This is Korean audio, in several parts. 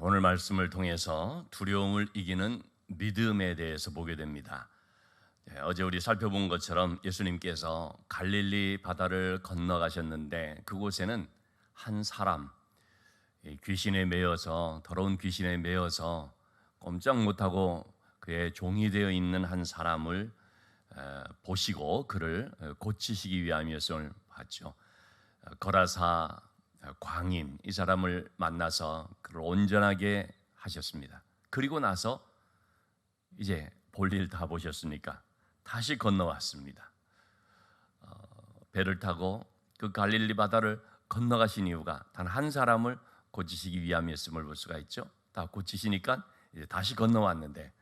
오늘 말씀을 통해서 두려움을 이기는 믿음에 대해서 보게 됩니다. 어제 우리 살펴본 것처럼 예수님께서 갈릴리 바다를 건너가셨는데 그곳에는 한 사람, 귀신에 매여서 더러운 귀신에 매여서 꼼짝 못하고 그의 종이 되어 있는 한 사람을 보시고 그를 고치시기 위함이었음을 봤죠. 거라사 광인 이 사람을 만나서 그를 온전하게 하셨습니다. 그리고 나서 이제 볼일 다 보셨으니까 다시 건너왔습니다. 배를 타고 그 갈릴리 바다를 건너가신 이유가 단 한 사람을 고치시기 위함이었음을 볼 수가 있죠. 다 고치시니까 이제 다시 건너왔는데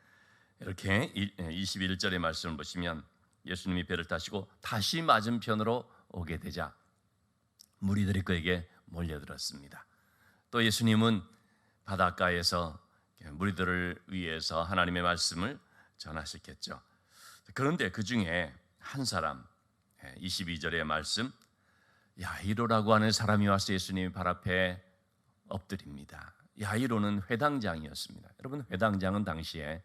이렇게 21절의 말씀을 보시면 예수님이 배를 타시고 다시 맞은편으로 오게 되자 무리들이 그에게 몰려들었습니다. 또 예수님은 바닷가에서 무리들을 위해서 하나님의 말씀을 전하셨겠죠. 그런데 그 중에 한 사람, 22절의 말씀, 야이로라고 하는 사람이 와서 예수님 발 앞에 엎드립니다. 야이로는 회당장이었습니다. 여러분, 회당장은 당시에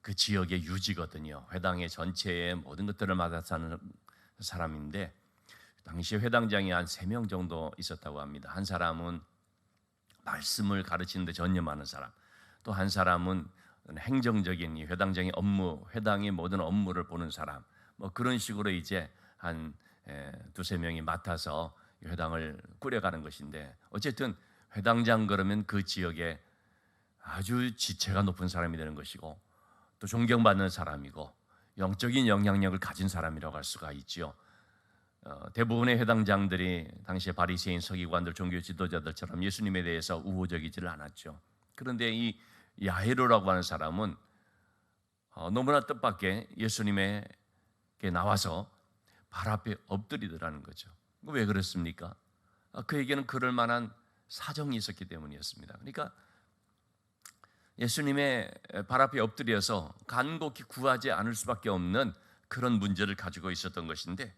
그 지역의 유지거든요. 회당의 전체의 모든 것들을 맡아 사는 사람인데 당시 회당장이 한 3명 정도 있었다고 합니다. 한 사람은 말씀을 가르치는 데 전념하는 사람, 또 한 사람은 행정적인 이 회당장의 업무, 회당의 모든 업무를 보는 사람, 뭐 그런 식으로 이제 한 2-3명이 맡아서 회당을 꾸려가는 것인데, 어쨌든 회당장 그러면 그 지역에 아주 지체가 높은 사람이 되는 것이고 또 존경받는 사람이고 영적인 영향력을 가진 사람이라고 할 수가 있지요. 대부분의 회당장들이 당시에 바리새인, 서기관들, 종교 지도자들처럼 예수님에 대해서 우호적이지를 않았죠. 그런데 이 야이로라고 하는 사람은 너무나 뜻밖의 예수님에게 나와서 발 앞에 엎드리더라는 거죠. 왜 그렇습니까? 그에게는 그럴 만한 사정이 있었기 때문이었습니다. 그러니까 예수님의 발 앞에 엎드려서 간곡히 구하지 않을 수밖에 없는 그런 문제를 가지고 있었던 것인데,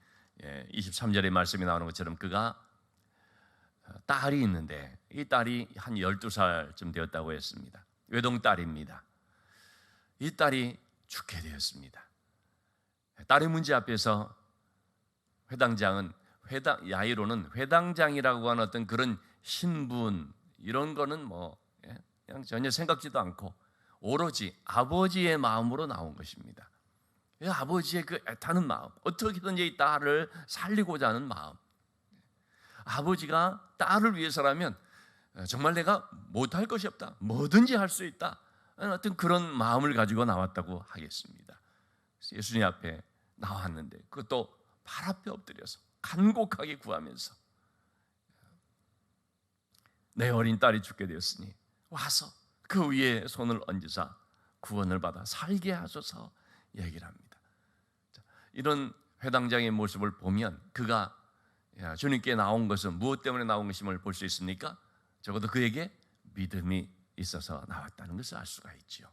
23절의 말씀이 나오는 것처럼 그가 딸이 있는데 이 딸이 한 12살쯤 되었다고 했습니다. 외동딸입니다. 이 딸이 죽게 되었습니다. 딸의 문제 앞에서 야이로는 회당장이라고 하는 어떤 그런 신분 이런 거는 그냥 전혀 생각지도 않고 오로지 아버지의 마음으로 나온 것입니다. 아버지의 그 애타는 마음, 어떻게든지 이 딸을 살리고자 하는 마음. 아버지가 딸을 위해서라면 정말 내가 못할 것이 없다, 뭐든지 할 수 있다, 어떤 그런 마음을 가지고 나왔다고 하겠습니다. 예수님 앞에 나왔는데 그것도 발 앞에 엎드려서 간곡하게 구하면서 내 어린 딸이 죽게 되었으니 와서 그 위에 손을 얹으사 구원을 받아 살게 하소서 얘기를 합니다. 이런 회당장의 모습을 보면 그가 주님께 나온 것은 무엇 때문에 나온 것임을 볼 수 있습니까? 적어도 그에게 믿음이 있어서 나왔다는 것을 알 수가 있지요.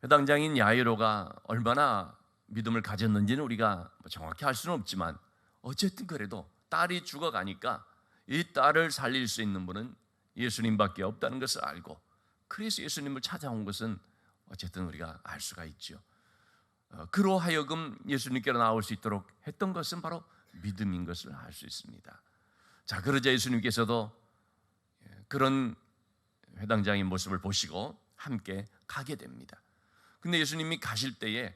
회당장인 야이로가 얼마나 믿음을 가졌는지는 우리가 정확히 알 수는 없지만 어쨌든 그래도 딸이 죽어가니까 이 딸을 살릴 수 있는 분은 예수님밖에 없다는 것을 알고 그래서 예수님을 찾아온 것은 어쨌든 우리가 알 수가 있죠. 그로 하여금 예수님께로 나올 수 있도록 했던 것은 바로 믿음인 것을 알 수 있습니다. 자, 그러자 예수님께서도 그런 회당장의 모습을 보시고 함께 가게 됩니다. 근데 예수님이 가실 때에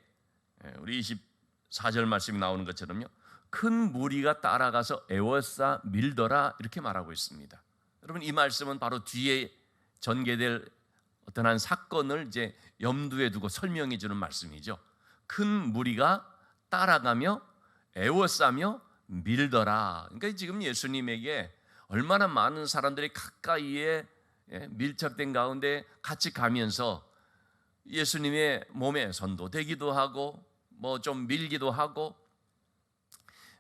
우리 24절 말씀이 나오는 것처럼요, 큰 무리가 따라가서 애워싸 밀더라 이렇게 말하고 있습니다. 여러분, 이 말씀은 바로 뒤에 전개될 어떤 한 사건을 이제 염두에 두고 설명해 주는 말씀이죠. 큰 무리가 따라가며 애워싸며 밀더라. 그러니까 지금 예수님에게 얼마나 많은 사람들이 가까이에 밀착된 가운데 같이 가면서 예수님의 몸에 손도 대기도 하고 뭐 좀 밀기도 하고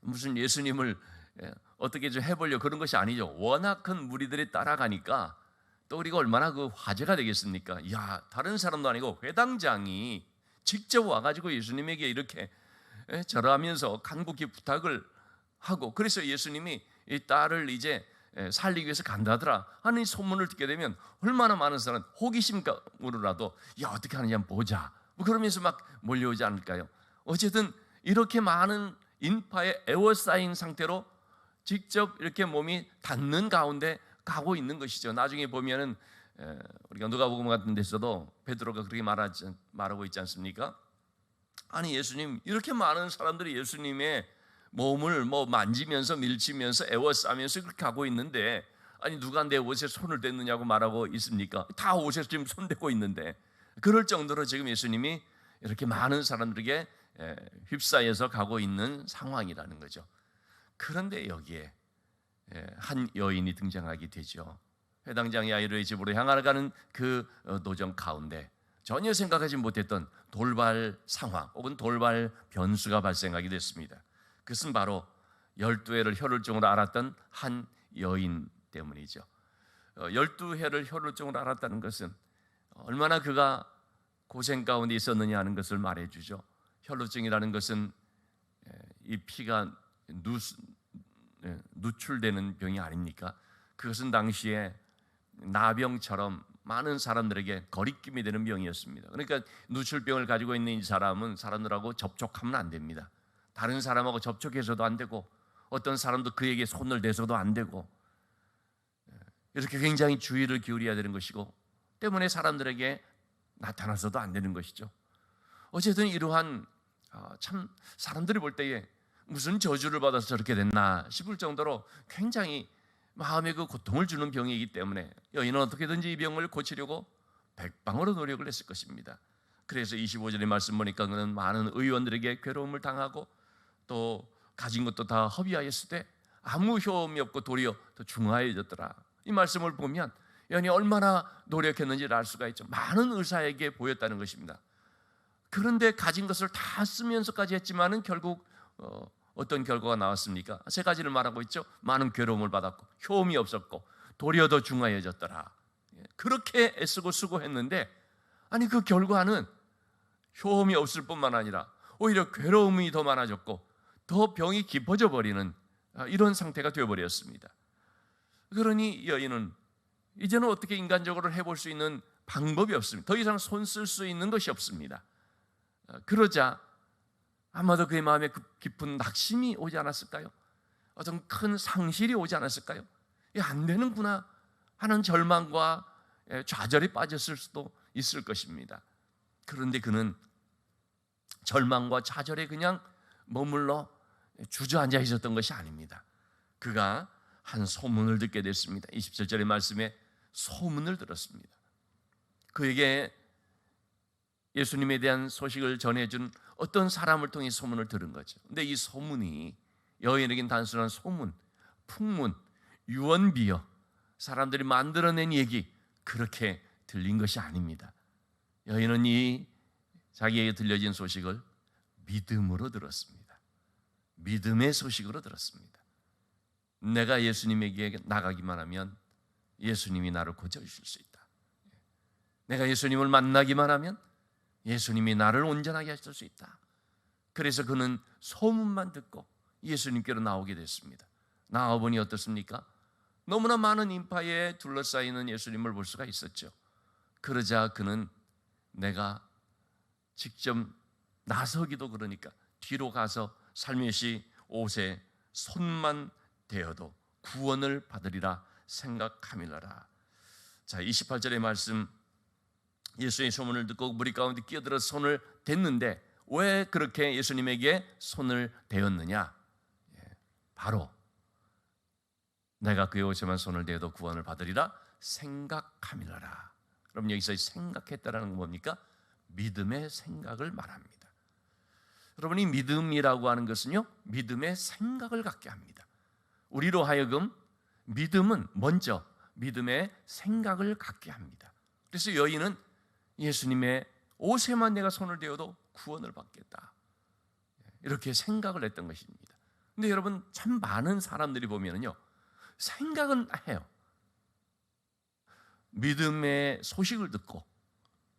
무슨 예수님을 어떻게 좀 해보려 그런 것이 아니죠. 워낙 큰 무리들이 따라가니까 또 우리가 얼마나 그 화제가 되겠습니까? 야, 다른 사람도 아니고 회당장이 직접 와가지고 예수님에게 이렇게 절하면서 간곡히 부탁을 하고, 그래서 예수님이 이 딸을 이제 살리기 위해서 간다더라 하는 이 소문을 듣게 되면 얼마나 많은 사람 호기심으로라도 야 어떻게 하느냐 한번 보자 뭐 그러면서 막 몰려오지 않을까요? 어쨌든 이렇게 많은 인파에 에워싸인 상태로 직접 이렇게 몸이 닿는 가운데 가고 있는 것이죠. 나중에 보면은 우리가 누가복음 같은 데서도 베드로가 그렇게 말하고 있지 않습니까? 아니 예수님 이렇게 많은 사람들이 예수님의 몸을 뭐 만지면서 밀치면서 에워싸면서 그렇게 가고 있는데 아니 누가 내 옷에 손을 댔느냐고 말하고 있습니까? 다 옷에 지금 손 대고 있는데 그럴 정도로 지금 예수님이 이렇게 많은 사람들에게 휩싸여서 가고 있는 상황이라는 거죠. 그런데 여기에 한 여인이 등장하게 되죠. 회당장 야이로의 집으로 향하는 그 도정 가운데 전혀 생각하지 못했던 돌발 상황 혹은 돌발 변수가 발생하게 됐습니다. 그것은 바로 12해를 혈루증으로 앓았던 한 여인 때문이죠. 12해를 혈루증으로 앓았다는 것은 얼마나 그가 고생 가운데 있었느냐 하는 것을 말해주죠. 혈루증이라는 것은 이 피가 누출되는 병이 아닙니까? 그것은 당시에 나병처럼 많은 사람들에게 거리낌이 되는 병이었습니다. 그러니까 누출병을 가지고 있는 이 사람은 사람들하고 접촉하면 안 됩니다. 다른 사람하고 접촉해서도 안 되고 어떤 사람도 그에게 손을 대서도 안 되고 이렇게 굉장히 주의를 기울여야 되는 것이고 때문에 사람들에게 나타나서도 안 되는 것이죠. 어쨌든 이러한 참 사람들이 볼 때에 무슨 저주를 받아서 저렇게 됐나 싶을 정도로 굉장히 마음에 그 고통을 주는 병이기 때문에 여인은 어떻게든지 이 병을 고치려고 백방으로 노력을 했을 것입니다. 그래서 25절의 말씀 보니까 그는 많은 의원들에게 괴로움을 당하고 또 가진 것도 다 허비하였을 때 아무 효험이 없고 도리어 더 중하여졌더라. 이 말씀을 보면 여인이 얼마나 노력했는지를 알 수가 있죠. 많은 의사에게 보였다는 것입니다. 그런데 가진 것을 다 쓰면서까지 했지만은 결국 어떤 결과가 나왔습니까? 세 가지를 말하고 있죠. 많은 괴로움을 받았고 효험이 없었고 도리어 더 중하여졌더라. 그렇게 애쓰고 수고했는데 아니 그 결과는 효험이 없을 뿐만 아니라 오히려 괴로움이 더 많아졌고 더 병이 깊어져 버리는 이런 상태가 되어버렸습니다. 그러니 여인은 이제는 어떻게 인간적으로 해볼 수 있는 방법이 없습니다. 더 이상 손 쓸 수 있는 것이 없습니다. 그러자 아마도 그의 마음에 깊은 낙심이 오지 않았을까요? 어떤 큰 상실이 오지 않았을까요? 안 되는구나 하는 절망과 좌절에 빠졌을 수도 있을 것입니다. 그런데 그는 절망과 좌절에 그냥 머물러 주저앉아 있었던 것이 아닙니다. 그가 한 소문을 듣게 됐습니다. 27절의 말씀에 소문을 들었습니다. 그에게 예수님에 대한 소식을 전해준 어떤 사람을 통해 소문을 들은 거죠. 근데 이 소문이 여인에겐 단순한 소문, 풍문, 유언비어, 사람들이 만들어낸 얘기 그렇게 들린 것이 아닙니다. 여인은 이 자기에게 들려진 소식을 믿음으로 들었습니다. 믿음의 소식으로 들었습니다. 내가 예수님에게 나가기만 하면 예수님이 나를 고쳐주실 수 있다. 내가 예수님을 만나기만 하면 예수님이 나를 온전하게 하실 수 있다. 그래서 그는 소문만 듣고 예수님께로 나오게 됐습니다. 나와보니 어떻습니까? 너무나 많은 인파에 둘러싸이는 예수님을 볼 수가 있었죠. 그러자 그는 내가 직접 나서기도 그러니까 뒤로 가서 살며시 옷에 손만 대어도 구원을 받으리라 생각함이라라. 자, 28절의 말씀, 예수의 소문을 듣고 무리 가운데 끼어들어서 손을 댔는데 왜 그렇게 예수님에게 손을 대었느냐? 바로 내가 그의 옷에만 손을 대어도 구원을 받으리라 생각함이라라. 그럼 여기서 생각했다라는 건 뭡니까? 믿음의 생각을 말합니다. 여러분, 이 믿음이라고 하는 것은요, 믿음의 생각을 갖게 합니다. 우리로 하여금 믿음은 먼저 믿음의 생각을 갖게 합니다. 그래서 여인은 예수님의 옷에만 내가 손을 대어도 구원을 받겠다, 이렇게 생각을 했던 것입니다. 근데 여러분, 참 많은 사람들이 보면은요, 생각은 해요. 믿음의 소식을 듣고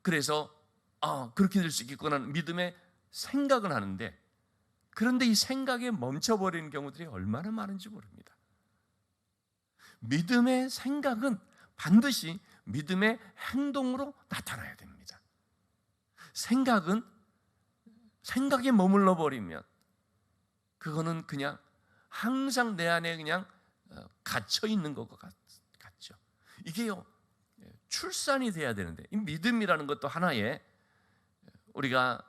그래서 그렇게 될 수 있겠구나 하는 믿음의 생각은 하는데, 그런데 이 생각에 멈춰버리는 경우들이 얼마나 많은지 모릅니다. 믿음의 생각은 반드시 믿음의 행동으로 나타나야 됩니다. 생각은 생각에 머물러 버리면 그거는 그냥 항상 내 안에 그냥 갇혀 있는 것 같죠. 이게요, 출산이 돼야 되는데, 이 믿음이라는 것도 하나의, 우리가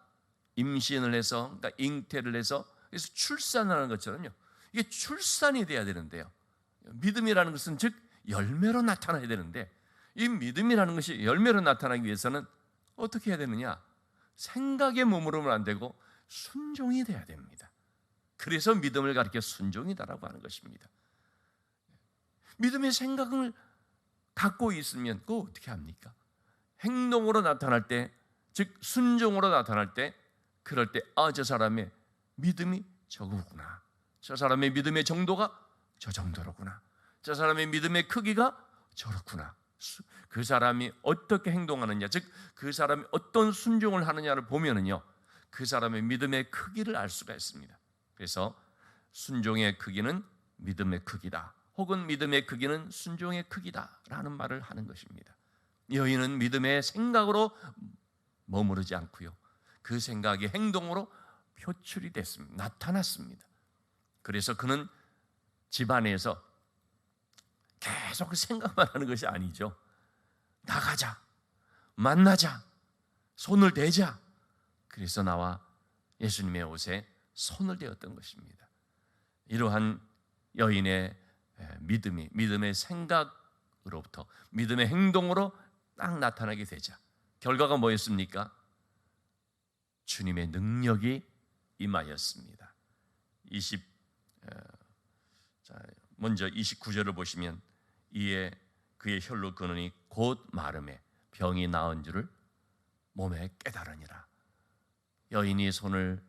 임신을 해서, 그러니까 잉태를 해서, 그래서 출산하는 것처럼요, 이게 출산이 돼야 되는데요, 믿음이라는 것은 즉 열매로 나타나야 되는데, 이 믿음이라는 것이 열매로 나타나기 위해서는 어떻게 해야 되느냐? 생각에 머무르면 안 되고 순종이 돼야 됩니다. 그래서 믿음을 가리켜 순종이다라고 하는 것입니다. 믿음의 생각을 갖고 있으면 그거 어떻게 합니까? 행동으로 나타날 때, 즉 순종으로 나타날 때, 그럴 때 저 사람의 믿음이 저거구나, 저 사람의 믿음의 정도가 저 정도로구나, 저 사람의 믿음의 크기가 저렇구나, 그 사람이 어떻게 행동하느냐, 즉 그 사람이 어떤 순종을 하느냐를 보면은요, 그 사람의 믿음의 크기를 알 수가 있습니다. 그래서 순종의 크기는 믿음의 크기다, 혹은 믿음의 크기는 순종의 크기다라는 말을 하는 것입니다. 여인은 믿음의 생각으로 머무르지 않고요, 그 생각이 행동으로 표출이 됐습니다. 나타났습니다. 그래서 그는 집안에서 계속 생각만 하는 것이 아니죠. 나가자, 만나자, 손을 대자. 그래서 나와 예수님의 옷에 손을 대었던 것입니다. 이러한 여인의 믿음이 믿음의 생각으로부터 믿음의 행동으로 딱 나타나게 되자 결과가 뭐였습니까? 주님의 능력이 임하였습니다. 먼저 29절을 보시면, 이에 그의 혈로 그느니 곧 마름에 병이 나은 줄을 몸에 깨달으니라. 여인이 손을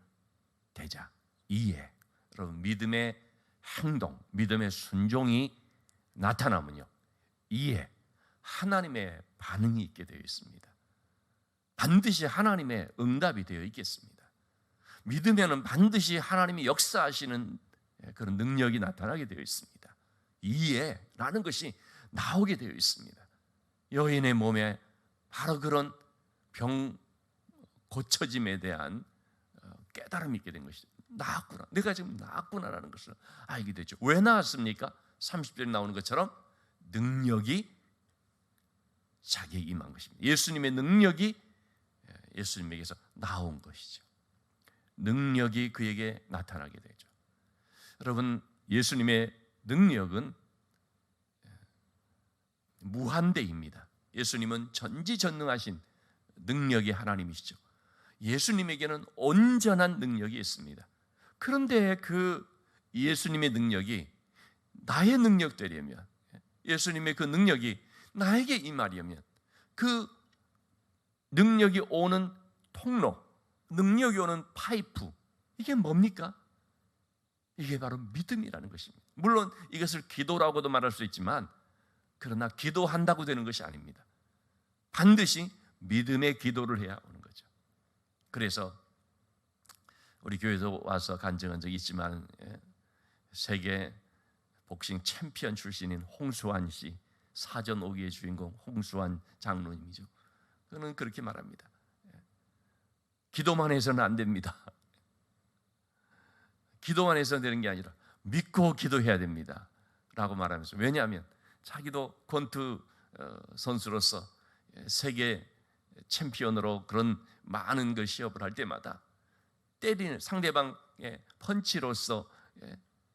대자, 이에, 여러분, 믿음의 행동, 믿음의 순종이 나타나면요, 이에 하나님의 반응이 있게 되어 있습니다. 반드시 하나님의 응답이 되어 있겠습니다. 믿으면은 반드시 하나님이 역사하시는 그런 능력이 나타나게 되어 있습니다. 이해라는 것이 나오게 되어 있습니다. 여인의 몸에 바로 그런 병 고쳐짐에 대한 깨달음이 있게 된 것이죠. 나았구나, 내가 지금 나았구나라는 것을 알게 되죠. 왜 나았습니까? 30절에 나오는 것처럼 능력이 자기에 임한 것입니다. 예수님의 능력이 예수님에게서 나온 것이죠. 능력이 그에게 나타나게 되죠. 여러분, 예수님의 능력은 무한대입니다. 예수님은 전지전능하신 능력의 하나님이시죠. 예수님에게는 온전한 능력이 있습니다. 그런데 그 예수님의 능력이 나의 능력되려면, 예수님의 그 능력이 나에게 임하려면, 그 능력이 오는 통로, 능력이 오는 파이프, 이게 뭡니까? 이게 바로 믿음이라는 것입니다. 물론 이것을 기도라고도 말할 수 있지만, 그러나 기도한다고 되는 것이 아닙니다. 반드시 믿음의 기도를 해야 오는 거죠. 그래서 우리 교회에서 와서 간증한 적이 있지만, 세계 복싱 챔피언 출신인 홍수환 씨, 사전 오기의 주인공 홍수환 장로님이죠. 그는 그렇게 말합니다. 기도만 해서는 안 됩니다. 기도만 해서는 되는 게 아니라 믿고 기도해야 됩니다 라고 말하면서, 왜냐하면 자기도 권투 선수로서 세계 챔피언으로 그런 많은 그 시합을 할 때마다 때리는, 상대방의 펀치로서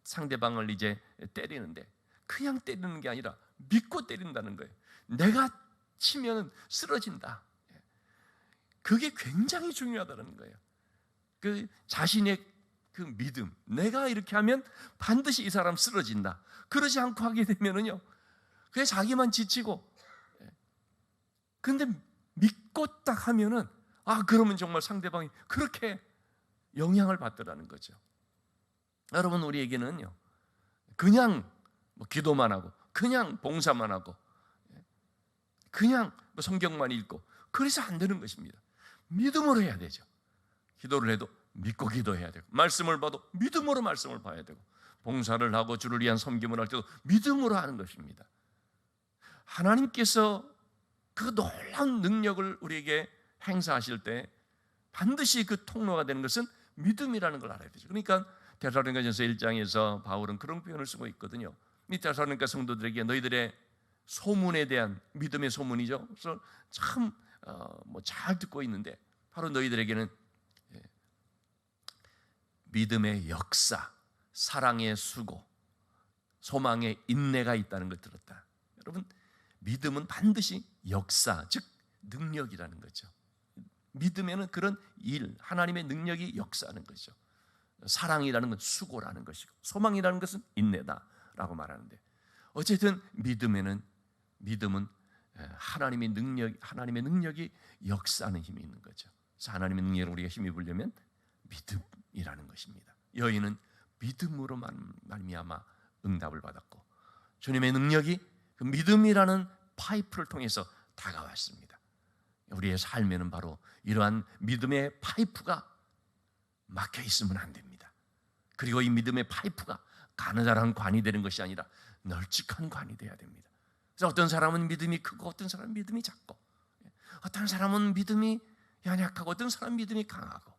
상대방을 이제 때리는데 그냥 때리는 게 아니라 믿고 때린다는 거예요. 내가 치면 쓰러진다. 그게 굉장히 중요하다는 거예요. 그 자신의 그 믿음, 내가 이렇게 하면 반드시 이 사람 쓰러진다. 그러지 않고 하게 되면은요, 그게 자기만 지치고, 근데 믿고 딱 하면은, 그러면 정말 상대방이 그렇게 영향을 받더라는 거죠. 여러분, 우리에게는요, 그냥 기도만 하고, 그냥 봉사만 하고, 그냥 성경만 읽고, 그래서 안 되는 것입니다. 믿음으로 해야 되죠. 기도를 해도 믿고 기도해야 되고, 말씀을 봐도 믿음으로 말씀을 봐야 되고, 봉사를 하고 주를 위한 섬김을 할 때도 믿음으로 하는 것입니다. 하나님께서 그 놀라운 능력을 우리에게 행사하실 때 반드시 그 통로가 되는 것은 믿음이라는 걸 알아야 되죠. 그러니까 데살로니가전서 1장에서 바울은 그런 표현을 쓰고 있거든요. 이 데살로니가 성도들에게 너희들의 소문에 대한 믿음의 소문이죠. 그래서 참 잘 듣고 있는데 바로 너희들에게는 믿음의 역사, 사랑의 수고, 소망의 인내가 있다는 걸 들었다. 여러분, 믿음은 반드시 역사, 즉 능력이라는 거죠. 믿음에는 그런 일, 하나님의 능력이 역사하는 것이죠. 사랑이라는 건 수고라는 것이고 소망이라는 것은 인내다라고 말하는데, 어쨌든 믿음은 하나님의 능력이 역사하는 힘이 있는 거죠. 그래서 하나님의 능력을 우리가 힘입으려면 믿음이라는 것입니다. 여인은 믿음으로 말미암아 응답을 받았고, 주님의 능력이 그 믿음이라는 파이프를 통해서 다가왔습니다. 우리의 삶에는 바로 이러한 믿음의 파이프가 막혀 있으면 안 됩니다. 그리고 이 믿음의 파이프가 가느다란 관이 되는 것이 아니라 널찍한 관이 되어야 됩니다. 그래서 어떤 사람은 믿음이 크고 어떤 사람은 믿음이 작고, 어떤 사람은 믿음이 연약하고 어떤 사람은 믿음이 강하고,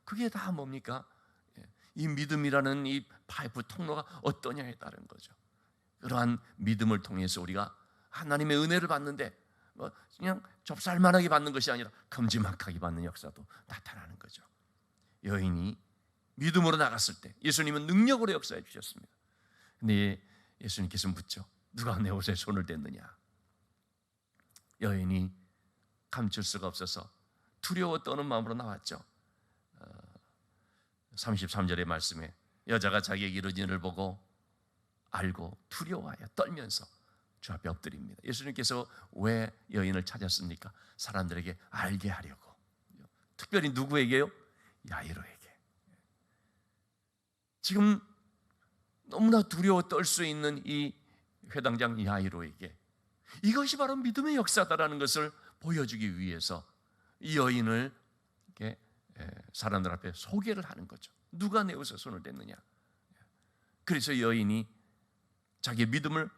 그게 다 뭡니까? 이 믿음이라는 이 파이프 통로가 어떠냐에 따른 거죠. 그러한 믿음을 통해서 우리가 하나님의 은혜를 받는데 그냥 좁쌀만하게 받는 것이 아니라 큼지막하게 받는 역사도 나타나는 거죠. 여인이 믿음으로 나갔을 때 예수님은 능력으로 역사해 주셨습니다. 근데 예수님께서 묻죠. 누가 내 옷에 손을 댔느냐? 여인이 감출 수가 없어서 두려워 떠는 마음으로 나왔죠. 33절의 말씀에 여자가 자기에게 이루어진 일을 보고 알고 두려워하여 떨면서 주 앞에 엎드립니다. 예수님께서 왜 여인을 찾았습니까? 사람들에게 알게 하려고. 특별히 누구에게요? 야이로에게. 지금 너무나 두려워 떨 수 있는 이 회당장 야이로에게 이것이 바로 믿음의 역사다라는 것을 보여주기 위해서 이 여인을 이렇게 사람들 앞에 소개를 하는 거죠. 누가 내 옷에 손을 댔느냐? 그래서 여인이 자기의 믿음을,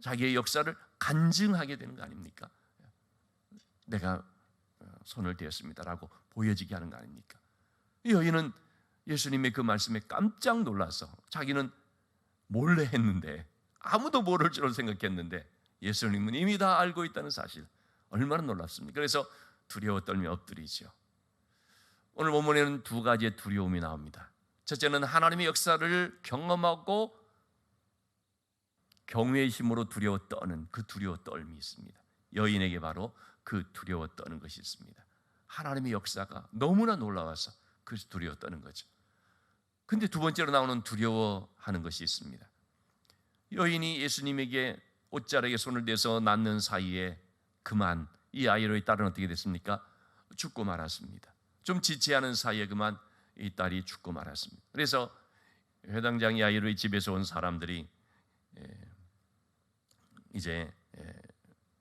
자기의 역사를 간증하게 되는 거 아닙니까? 내가 손을 대었습니다라고 보여지게 하는 거 아닙니까? 이 여인은 예수님의 그 말씀에 깜짝 놀라서 자기는 몰래 했는데, 아무도 모를 줄 생각했는데 예수님은 이미 다 알고 있다는 사실, 얼마나 놀랍습니까? 그래서 두려워 떨며 엎드리죠. 오늘 본문에는 두 가지의 두려움이 나옵니다. 첫째는 하나님의 역사를 경험하고 경외의 힘으로 두려워 떠는 그 두려워 떨미 있습니다. 여인에게 바로 그 두려워 떠는 것이 있습니다. 하나님의 역사가 너무나 놀라워서 그 두려워 떠는 거죠. 근데 두 번째로 나오는 두려워하는 것이 있습니다. 여인이 예수님에게 옷자락에 손을 대서 낳는 사이에 그만 이 아이로의 딸은 어떻게 됐습니까? 죽고 말았습니다. 좀 지체하는 사이에 그만 이 딸이 죽고 말았습니다. 그래서 회당장 야이로의 집에서 온 사람들이 이제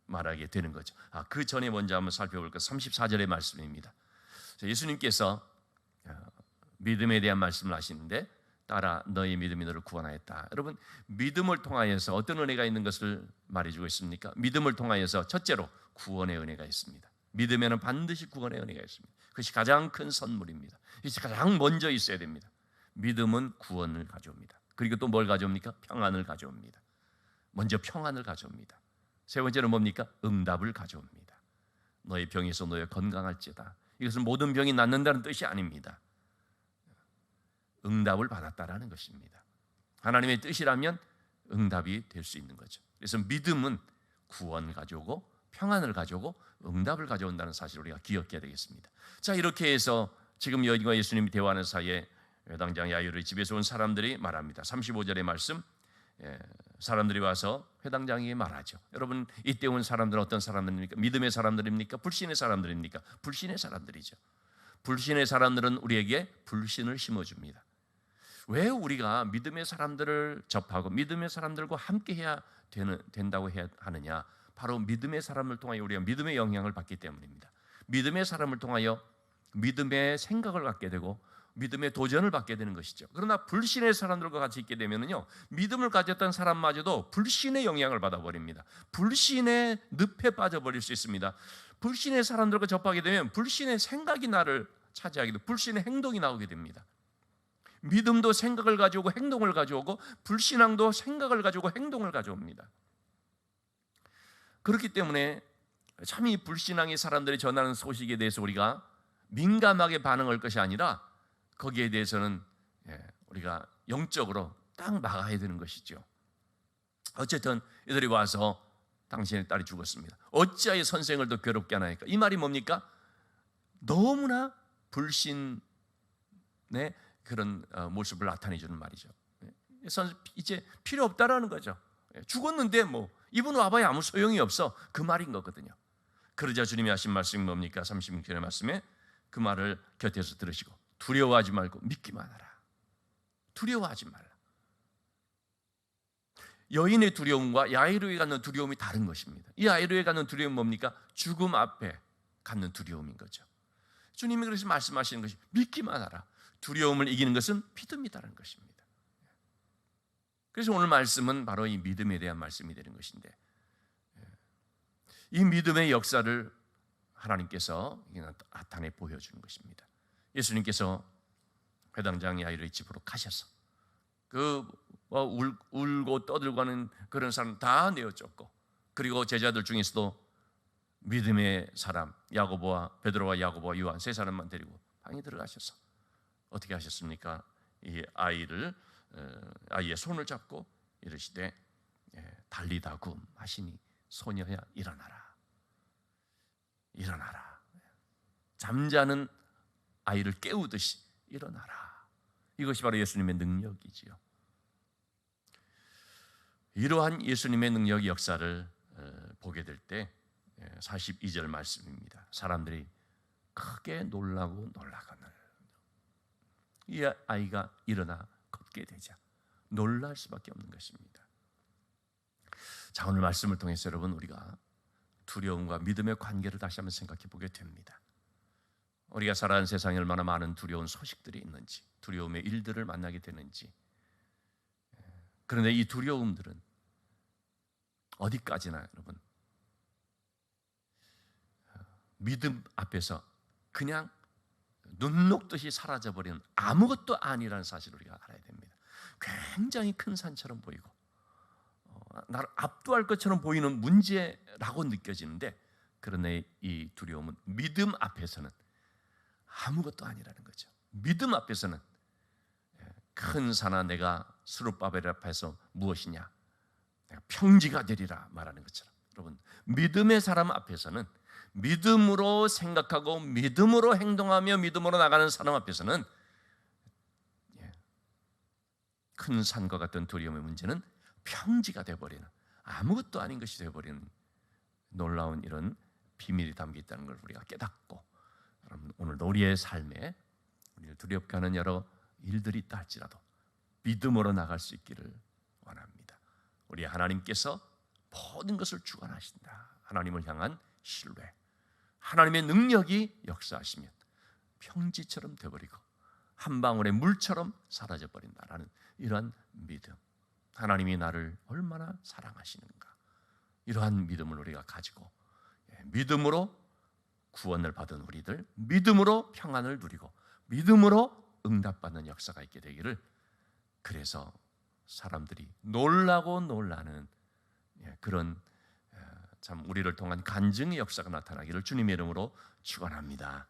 말하게 되는 거죠. 그 전에 먼저 한번 살펴볼 것 34절의 말씀입니다. 예수님께서 믿음에 대한 말씀을 하시는데, 따라 너의 믿음이 너를 구원하였다. 여러분, 믿음을 통하여서 어떤 은혜가 있는 것을 말해주고 있습니까? 믿음을 통하여서 첫째로 구원의 은혜가 있습니다. 믿음에는 반드시 구원의 은혜가 있습니다. 그것이 가장 큰 선물입니다. 이것이 가장 먼저 있어야 됩니다. 믿음은 구원을 가져옵니다. 그리고 또 뭘 가져옵니까? 평안을 가져옵니다. 먼저 평안을 가져옵니다. 세 번째는 뭡니까? 응답을 가져옵니다. 너의 병에서 너의 건강할지다. 이것은 모든 병이 낫는다는 뜻이 아닙니다. 응답을 받았다라는 것입니다. 하나님의 뜻이라면 응답이 될 수 있는 거죠. 그래서 믿음은 구원을 가져오고 평안을 가져오고 응답을 가져온다는 사실을 우리가 기억해야 되겠습니다. 자, 이렇게 해서 지금 여인과 예수님이 대화하는 사이에 회당장 야이로의 집에서 온 사람들이 말합니다. 35절의 말씀, 사람들이 와서 회당장에게 말하죠. 여러분, 이때 온 사람들은 어떤 사람들입니까? 믿음의 사람들입니까? 불신의 사람들입니까? 불신의 사람들이죠. 불신의 사람들은 우리에게 불신을 심어줍니다. 왜 우리가 믿음의 사람들을 접하고 믿음의 사람들과 함께 해야 된다고 하느냐? 바로 믿음의 사람을 통하여 우리가 믿음의 영향을 받기 때문입니다. 믿음의 사람을 통하여 믿음의 생각을 갖게 되고 믿음의 도전을 받게 되는 것이죠. 그러나 불신의 사람들과 같이 있게 되면요, 믿음을 가졌던 사람마저도 불신의 영향을 받아버립니다. 불신의 늪에 빠져버릴 수 있습니다. 불신의 사람들과 접하게 되면 불신의 생각이 나를 차지하게 되고 불신의 행동이 나오게 됩니다. 믿음도 생각을 가져오고 행동을 가져오고 불신앙도 생각을 가져오고 행동을 가져옵니다. 그렇기 때문에 참 이 불신앙의 사람들이 전하는 소식에 대해서 우리가 민감하게 반응할 것이 아니라 거기에 대해서는 우리가 영적으로 딱 막아야 되는 것이죠. 어쨌든 이들이 와서 당신의 딸이 죽었습니다. 어찌하여 선생을 더 괴롭게 하나이까? 이 말이 뭡니까? 너무나 불신의 그런 모습을 나타내 주는 말이죠. 이제 필요 없다라는 거죠. 죽었는데 뭐 이분 와봐야 아무 소용이 없어, 그 말인 거거든요. 그러자 주님이 하신 말씀이 뭡니까? 36절의 말씀에 그 말을 곁에서 들으시고 두려워하지 말고 믿기만 하라. 두려워하지 말라. 여인의 두려움과 야이로에 갖는 두려움이 다른 것입니다. 이 야이로에 갖는 두려움은 뭡니까? 죽음 앞에 갖는 두려움인 거죠. 주님이 그래서 말씀하시는 것이 믿기만 하라. 두려움을 이기는 것은 믿음이다라는 것입니다. 그래서 오늘 말씀은 바로 이 믿음에 대한 말씀이 되는 것인데, 이 믿음의 역사를 하나님께서 나타내 보여주는 것입니다. 예수님께서 회당장 야이로의 집으로 가셔서 울고 떠들고 하는 그런 사람 다 내어쫓고, 그리고 제자들 중에서도 믿음의 사람 야고보와 베드로와 야고보와 요한 세 사람만 데리고 방에 들어가셔서 어떻게 하셨습니까? 이 아이의 손을 잡고 이르시되 달리다굼 하시니 소녀야 일어나라. 일어나라. 잠자는 아이를 깨우듯이 일어나라. 이것이 바로 예수님의 능력이지요. 이러한 예수님의 능력 역사를 보게 될 때 42절 말씀입니다. 사람들이 크게 놀라고 놀라거늘. 이 아이가 일어나 걷게 되자 놀랄 수밖에 없는 것입니다. 자, 오늘 말씀을 통해서 여러분 우리가 두려움과 믿음의 관계를 다시 한번 생각해 보게 됩니다. 우리가 살아가는 세상에 얼마나 많은 두려운 소식들이 있는지, 두려움의 일들을 만나게 되는지. 그런데 이 두려움들은 어디까지나 여러분 믿음 앞에서 그냥 눈 녹듯이 사라져버리는 아무것도 아니라는 사실을 우리가 알아야 됩니다. 굉장히 큰 산처럼 보이고 나를 압도할 것처럼 보이는 문제라고 느껴지는데, 그러나 이 두려움은 믿음 앞에서는 아무것도 아니라는 거죠. 믿음 앞에서는 큰 산아 내가 스룹바벨 앞에서 무엇이냐, 내가 평지가 되리라 말하는 것처럼, 여러분 믿음의 사람 앞에서는, 믿음으로 생각하고 믿음으로 행동하며 믿음으로 나가는 사람 앞에서는 큰 산과 같은 두려움의 문제는 평지가 되어버리는, 아무것도 아닌 것이 되어버리는 놀라운 이런 비밀이 담겨 있다는 걸 우리가 깨닫고, 여러분 오늘도 우리의 삶에 우리를 두렵게 하는 여러 일들이 있다 할지라도 믿음으로 나갈 수 있기를 원합니다. 우리 하나님께서 모든 것을 주관하신다. 하나님을 향한 신뢰, 하나님의 능력이 역사하시면 평지처럼 되어버리고 한 방울의 물처럼 사라져버린다라는 이러한 믿음, 하나님이 나를 얼마나 사랑하시는가, 이러한 믿음을 우리가 가지고 믿음으로 구원을 받은 우리들, 믿음으로 평안을 누리고 믿음으로 응답받는 역사가 있게 되기를, 그래서 사람들이 놀라고 놀라는 그런 참 우리를 통한 간증의 역사가 나타나기를 주님의 이름으로 축원합니다.